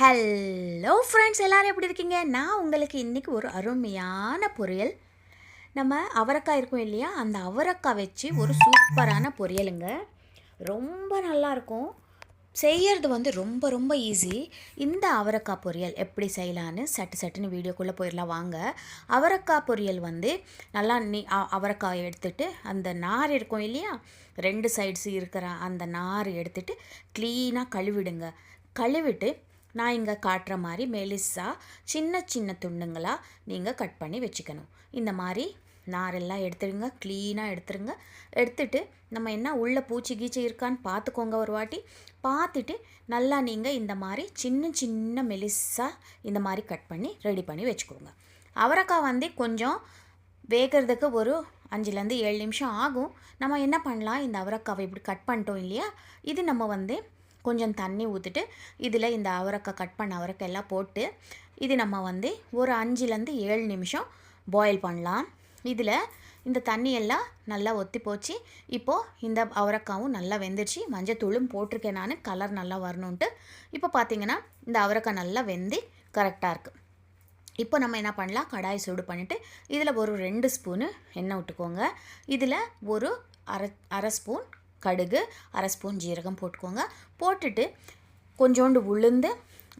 Hello friends, எல்லோரும் எப்படி இருக்கீங்க? நான் உங்களுக்கு இன்றைக்கி ஒரு அருமையான பொரியல், நம்ம அவரைக்காய் இருக்கும் இல்லையா, அந்த அவரைக்காய் வச்சு ஒரு சூப்பரான பொரியலுங்க. ரொம்ப நல்லாயிருக்கும். செய்யறது ரொம்ப ரொம்ப ஈஸி. இந்த அவரைக்காய் பொரியல் எப்படி செய்யலான்னு சட்டுன்னு வீடியோக்குள்ளே போயிடலாம் வாங்க. அவரைக்காய் பொரியல் நல்லா அவரைக்காய் எடுத்துகிட்டு அந்த நார் இருக்கும் இல்லையா, ரெண்டு சைட்ஸு இருக்கிற அந்த நார் எடுத்துகிட்டு க்ளீனாக கழுவிடுங்க. கழுவிட்டு நான் இங்கே காட்டுற மாதிரி மெலிசாக சின்ன சின்ன துண்டுங்களாக நீங்கள் கட் பண்ணி வச்சுக்கணும். இந்த மாதிரி நாரெல்லாம் எடுத்துடுங்க, க்ளீனாக எடுத்துருங்க. எடுத்துட்டு நம்ம என்ன உள்ள பூச்சி கீச்சி இருக்கான்னு பார்த்துக்கோங்க ஒரு வாட்டி. பார்த்துட்டு நல்லா நீங்கள் இந்த மாதிரி சின்ன சின்ன மெலிசாக இந்த மாதிரி கட் பண்ணி ரெடி பண்ணி வச்சுக்கோங்க. அவரைக்காய் கொஞ்சம் வேகிறதுக்கு ஒரு 5லேருந்து 7 நிமிஷம் ஆகும். நம்ம என்ன பண்ணலாம், இந்த அவரைக்காவை இப்படி கட் பண்ணிட்டோம் இல்லையா, இது நம்ம கொஞ்சம் தண்ணி ஊற்றிட்டு இதில் இந்த அவரைக்காய் கட் பண்ண அவரைக்காய் எல்லாம் போட்டு இது நம்ம ஒரு 5லேருந்து 7 நிமிஷம் பாயில் பண்ணலாம். இதில் இந்த தண்ணியெல்லாம் நல்லா ஒத்தி போச்சு. இப்போது இந்த அவரைக்காவும் நல்லா வெந்துருச்சு. மஞ்சத்தூளும் போட்டிருக்கேன் நான், கலர் நல்லா வரணுன்ட்டு. இப்போ பார்த்திங்கன்னா இந்த அவரைக்காய் நல்லா வெந்து கரெக்டாக இருக்குது. இப்போ நம்ம என்ன பண்ணலாம், கடாய் சூடு பண்ணிவிட்டு இதில் ஒரு 2 ஸ்பூனு எண்ணெய் விட்டுக்கோங்க. இதில் ஒரு அரை ஸ்பூன் கடுகு, அரை ஸ்பூன் ஜீரகம் போட்டுக்கோங்க. போட்டுட்டு கொஞ்சோண்டு உளுந்து,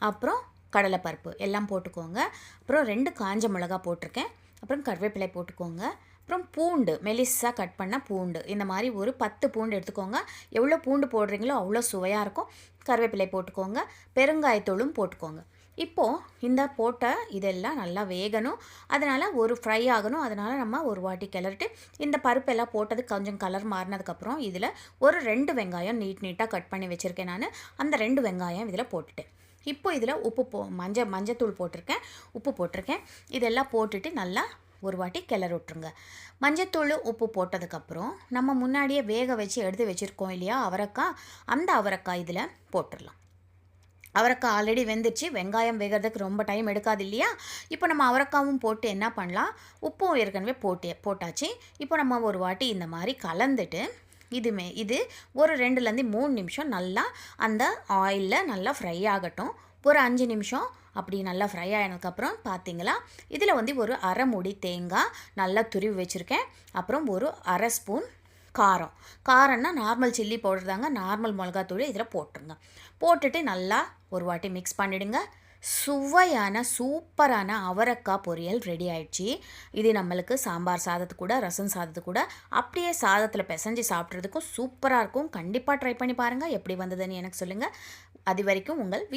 அப்புறம் கடலைப்பருப்பு எல்லாம் போட்டுக்கோங்க. அப்புறம் 2 காஞ்ச மிளகா போட்டிருக்கேன். அப்புறம் கருவேப்பிலை போட்டுக்கோங்க. அப்புறம் பூண்டு, மெலிசாக கட் பண்ண பூண்டு, இந்த மாதிரி ஒரு 10 பூண்டு எடுத்துக்கோங்க. எவ்வளோ பூண்டு போடுறீங்களோ அவ்வளோ சுவையாக இருக்கும். கருவேப்பிலை போட்டுக்கோங்க. பெருங்காயத்தூளும் போட்டுக்கோங்க. இப்போது இந்த போட்ட இதெல்லாம் நல்லா வேகணும், அதனால் ஒரு ஃப்ரை ஆகணும். அதனால் நம்ம ஒரு வாட்டி கிளறிட்டு இந்த பருப்பெல்லாம் போட்டது கொஞ்சம் கலர் மாறினதுக்கப்புறம் இதில் ஒரு 2 வெங்காயம் நீட்டாக கட் பண்ணி வச்சுருக்கேன் நான். அந்த 2 வெங்காயம் இதில் போட்டுட்டேன். இப்போ இதில் உப்பு மஞ்சத்தூள் போட்டிருக்கேன், உப்பு போட்டிருக்கேன். இதெல்லாம் போட்டுட்டு நல்லா ஒரு வாட்டி கிளறி விட்ருங்க. மஞ்சத்தூள் உப்பு போட்டதுக்கப்புறம் நம்ம முன்னாடியே வேக வச்சு எடுத்து வச்சுருக்கோம் இல்லையா அவரைக்காய், அந்த அவரைக்காய் இதில் போட்டுடலாம். அவரைக்காய் ஆல்ரெடி வெந்துச்சு, வெங்காயம் வேகிறதுக்கு ரொம்ப டைம் எடுக்காது இல்லையா. இப்போ நம்ம அவரைக்காவும் போட்டு என்ன பண்ணலாம், உப்பும் ஏற்கனவே போட்டாச்சு. இப்போ நம்ம ஒரு வாட்டி இந்த மாதிரி கலந்துட்டு இது ஒரு 2லேருந்து 3 நிமிஷம் நல்லா அந்த ஆயிலில் நல்லா ஃப்ரை ஆகட்டும். ஒரு 5 நிமிஷம் அப்படி நல்லா ஃப்ரை ஆனதுக்கப்புறம் பார்த்தீங்களா, இதில் ஒரு அரை மூடி தேங்காய் நல்லா துருவி வச்சுருக்கேன். அப்புறம் ஒரு அரை ஸ்பூன் காரம்னா நார்மல் சில்லி பவுடர் தாங்க, நார்மல் மிளகாத்தூள் இதில் போட்டுருங்க. போட்டுட்டு நல்லா ஒரு வாட்டி மிக்ஸ் பண்ணிவிடுங்க. சுவையான சூப்பரான அவரைக்காய் பொரியல் ரெடி ஆயிடுச்சு. இது நம்மளுக்கு சாம்பார் சாதத்து கூட, ரசம் சாதத்து கூட, அப்படியே சாதத்தில் பிசைஞ்சு சாப்பிட்றதுக்கும் சூப்பராக இருக்கும். கண்டிப்பாக ட்ரை பண்ணி பாருங்கள். எப்படி வந்ததுன்னு எனக்கு சொல்லுங்கள். அது வரைக்கும் உங்கள்